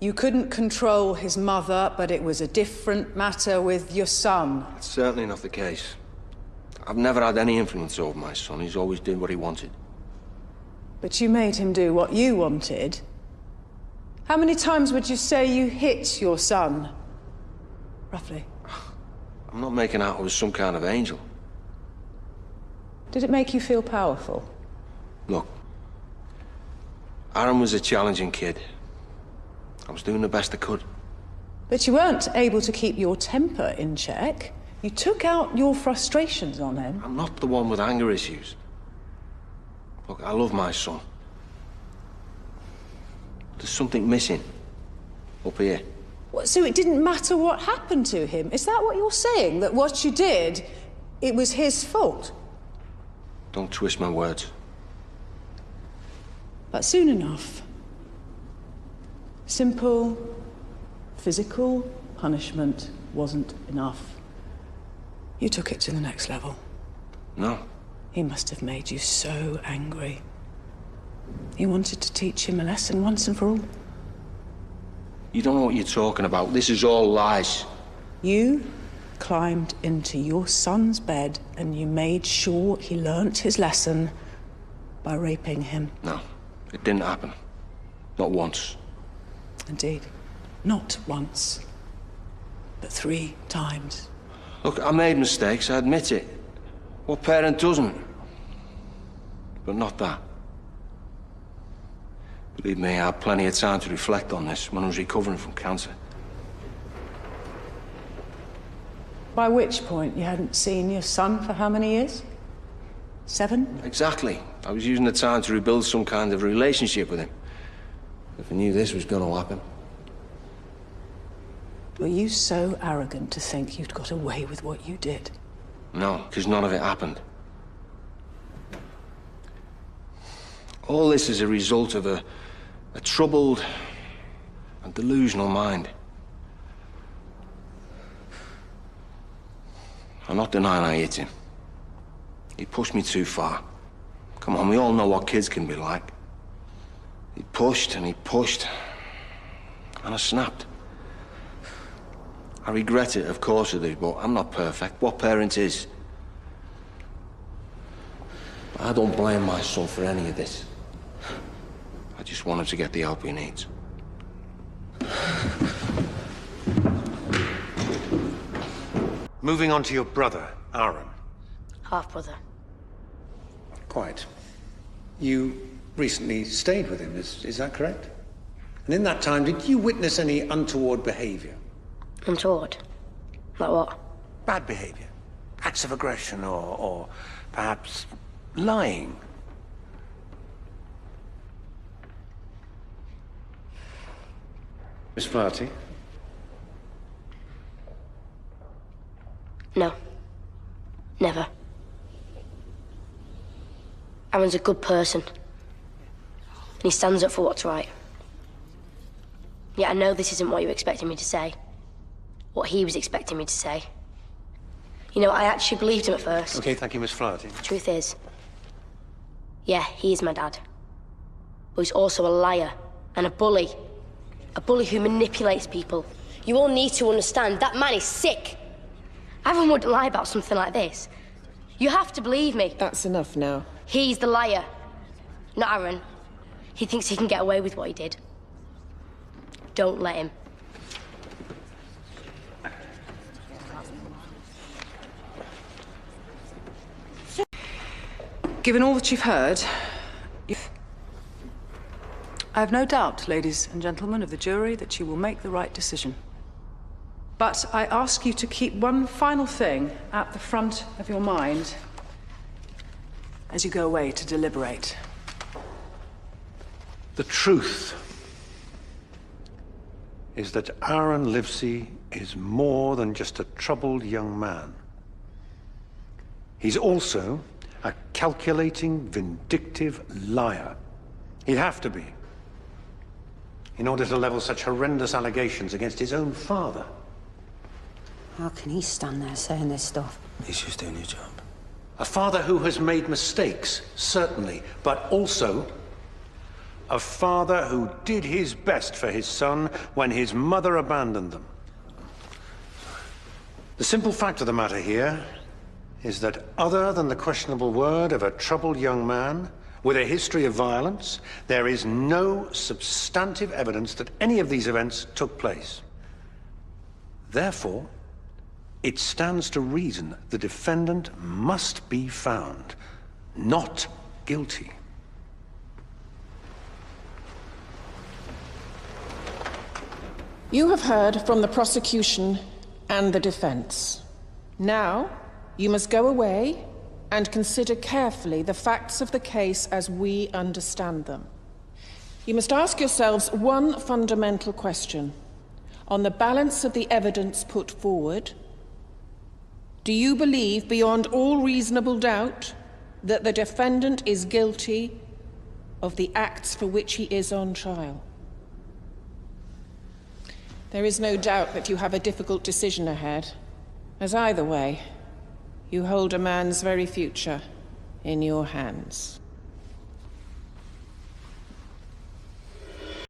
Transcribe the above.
You couldn't control his mother, but it was a different matter with your son. That's certainly not the case. I've never had any influence over my son. He's always did what he wanted. But you made him do what you wanted. How many times would you say you hit your son? Roughly. I'm not making out I was some kind of angel. Did it make you feel powerful? Look, Aaron was a challenging kid. I was doing the best I could. But you weren't able to keep your temper in check. You took out your frustrations on him. I'm not the one with anger issues. Look, I love my son. There's something missing up here. What, so it didn't matter what happened to him? Is that what you're saying? That what you did, it was his fault? Don't twist my words. But soon enough, simple, physical punishment wasn't enough. You took it to the next level. No. He must have made you so angry. You wanted to teach him a lesson once and for all. You don't know what you're talking about. This is all lies. You climbed into your son's bed and you made sure he learnt his lesson by raping him. No, it didn't happen. Not once. Indeed. Not once, but 3 times. Look, I made mistakes, I admit it. What parent doesn't? But not that. Believe me, I had plenty of time to reflect on this when I was recovering from cancer. By which point you hadn't seen your son for how many years? 7? Exactly. I was using the time to rebuild some kind of relationship with him. If I knew this was going to happen. Were you so arrogant to think you'd got away with what you did? No, because none of it happened. All this is a result of a troubled and delusional mind. I'm not denying I hit him. He pushed me too far. Come on, we all know what kids can be like. He pushed and he pushed, and I snapped. I regret it, of course I do, but I'm not perfect. What parent is? I don't blame my son for any of this. I just want him to get the help he needs. Moving on to your brother, Aaron. Half-brother. Quite. You recently stayed with him, is that correct? And in that time, did you witness any untoward behavior? Untoward? Like what? Bad behavior. Acts of aggression or perhaps lying. Miss Flaherty? No. Never. Aaron's a good person. And he stands up for what's right. Yet I know this isn't what you expected me to say. What he was expecting me to say. You know, I actually believed him at first. Okay, thank you, Miss Flaherty. The truth is, yeah, he is my dad. But he's also a liar and a bully. A bully who manipulates people. You all need to understand, that man is sick. Aaron wouldn't lie about something like this. You have to believe me. That's enough now. He's the liar, not Aaron. He thinks he can get away with what he did. Don't let him. Given all that you've heard, I have no doubt, ladies and gentlemen of the jury, that you will make the right decision. But I ask you to keep one final thing at the front of your mind as you go away to deliberate. The truth is that Aaron Livesey is more than just a troubled young man. He's also a calculating, vindictive liar. He'd have to be, in order to level such horrendous allegations against his own father. How can he stand there saying this stuff? He's just doing his job. A father who has made mistakes, certainly, but also A father who did his best for his son when his mother abandoned them. The simple fact of the matter here is that other than the questionable word of a troubled young man with a history of violence, there is no substantive evidence that any of these events took place. Therefore, it stands to reason the defendant must be found not guilty. You have heard from the prosecution and the defense. Now, you must go away and consider carefully the facts of the case as we understand them. You must ask yourselves one fundamental question. On the balance of the evidence put forward, do you believe beyond all reasonable doubt that the defendant is guilty of the acts for which he is on trial? There is no doubt that you have a difficult decision ahead, as either way, you hold a man's very future in your hands.